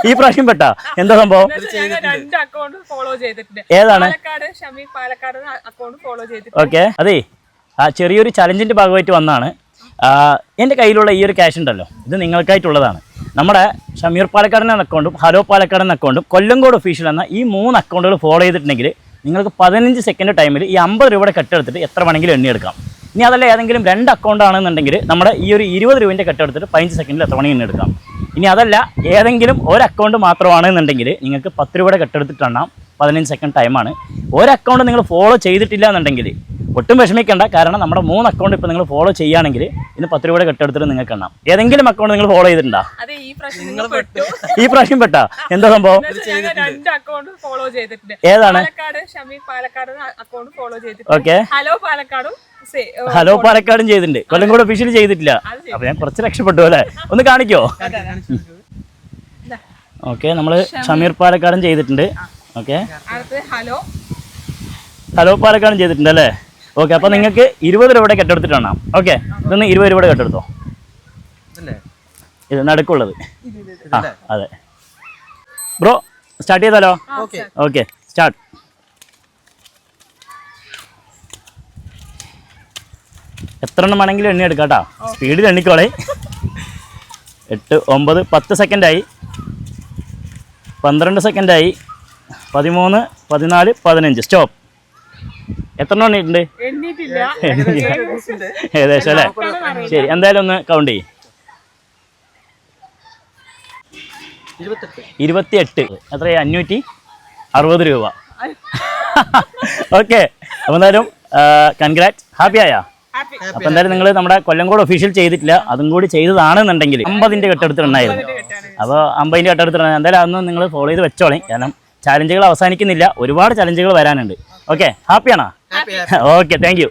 ഈ പ്രാവശ്യം പെട്ടാ എന്താ സംഭവം? ഏതാണ്? ഓക്കെ, അതെ, ചെറിയൊരു ചലഞ്ചിന്റെ ഭാഗമായിട്ട് വന്നാണ്. എൻ്റെ കയ്യിലുള്ള ഈ ഒരു ക്യാഷ് ഉണ്ടല്ലോ, ഇത് നിങ്ങൾക്കായിട്ടുള്ളതാണ്. നമ്മുടെ ഷമീർ പാലക്കാട് എന്ന അക്കൗണ്ടും ഹലോ പാലക്കാട് എന്ന അക്കൗണ്ടും കൊല്ലങ്കോട് ഒഫീഷ്യൽ എന്ന ഈ 3 അക്കൗണ്ടുകൾ ഫോളോ ചെയ്തിട്ടുണ്ടെങ്കിൽ നിങ്ങൾക്ക് 15 സെക്കൻഡ് ടൈമിൽ ഈ 50 രൂപയുടെ കെട്ടെടുത്തിട്ട് എത്ര വേണമെങ്കിലും എണ്ണിയെടുക്കാം. ഇനി അതല്ല ഏതെങ്കിലും 2 അക്കൗണ്ട് ആണെന്നുണ്ടെങ്കിൽ നമ്മുടെ ഈ ഒരു 20 രൂപേൻ്റെ കെട്ടെടുത്തിട്ട് 15 സെക്കൻഡിൽ എത്ര വേണമെങ്കിലും എണ്ണിയെടുക്കാം. ഇനി അതല്ല ഏതെങ്കിലും ഒരു അക്കൗണ്ട് മാത്രമാണെന്നുണ്ടെങ്കിൽ നിങ്ങൾക്ക് 10 രൂപയുടെ കെട്ടെടുത്തിട്ട് എണ്ണാം. 15 സെക്കൻഡ് ടൈമാണ്. ഒരു അക്കൗണ്ട് നിങ്ങൾ ഫോളോ ചെയ്തിട്ടില്ല എന്നുണ്ടെങ്കിൽ ഒട്ടും വിഷമിക്കേണ്ട. കാരണം നമ്മുടെ 3 അക്കൗണ്ട് ഇപ്പോൾ നിങ്ങൾ ഫോളോ ചെയ്യുകയാണെങ്കിൽ ഇന്ന് 10 രൂപയുടെ കെട്ടെടുത്തിട്ട് നിങ്ങൾക്ക് എണ്ണാം. ഏതെങ്കിലും അക്കൗണ്ട് നിങ്ങൾ ഫോളോ ചെയ്തിട്ടുണ്ടോ? ഈ പ്രാവശ്യം പെട്ടാ എന്താ സംഭവം? ഏതാണ്? ഓക്കെ, ഹലോ പാലക്കാടും ചെയ്തിട്ടുണ്ട്, കൊല്ലങ്കോട് ഒഫീഷ്യൽ ചെയ്തിട്ടില്ല. അപ്പൊ ഞാൻ കുറച്ച് രക്ഷപ്പെട്ടു അല്ലേ? ഒന്ന് കാണിക്കോ? ഓക്കെ, നമ്മള് ഷമീർ പാലക്കാടും ചെയ്തിട്ടുണ്ട്. ഓക്കെ, ഹലോ പാലക്കാടും ചെയ്തിട്ടുണ്ട് അല്ലേ? ഓക്കെ, അപ്പൊ നിങ്ങൾക്ക് 20 രൂപയുടെ കെട്ടെടുത്തിട്ട് വേണം. ഓക്കെ, ഇതൊന്ന് 20 രൂപയുടെ കെട്ടെടുത്തോ. ഇത് നടുക്കുള്ളത്. ആ അതെ ബ്രോ, സ്റ്റാർട്ട് ചെയ്താലോ? Okay, start. എത്ര എണ്ണം വേണമെങ്കിലും എണ്ണി എടുക്കാം കേട്ടോ, സ്പീഡിൽ എണ്ണിക്കോളെ. 8, 9, 10 സെക്കൻഡായി, 12 സെക്കൻഡായി, 13, 14, 15. സ്റ്റോപ്പ്. എത്ര എണ്ണം എണ്ണിയിട്ടുണ്ട്? ഏകദേശം അല്ലേ? ശരി, എന്തായാലും ഒന്ന് കൗണ്ട് ചെയ്യും. 28. എത്രയാ? 560 രൂപ. ഓക്കെ, അപ്പോൾ എന്തായാലും കൺഗ്രാറ്റ്. ഹാപ്പി ആയാ? അപ്പോൾ എന്തായാലും നിങ്ങൾ നമ്മുടെ കൊല്ലങ്കോട് ഒഫീഷ്യൽ ചെയ്തിട്ടില്ല, അതും കൂടി ചെയ്തതാണെന്നുണ്ടെങ്കിൽ 50ന്റെ കെട്ടെടുത്തിട്ടുണ്ടായിരുന്നു. അപ്പോൾ 50ന്റെ കെട്ടെടുത്തിട്ടുണ്ടായിരുന്നു. എന്തായാലും അതൊന്നും നിങ്ങൾ ഫോളോ ചെയ്ത് വെച്ചോളേ. കാരണം ചാലഞ്ചുകൾ അവസാനിക്കുന്നില്ല, ഒരുപാട് ചാലഞ്ചുകൾ വരാനുണ്ട്. ഓക്കെ, ഹാപ്പിയാണോ? Okay, thank U.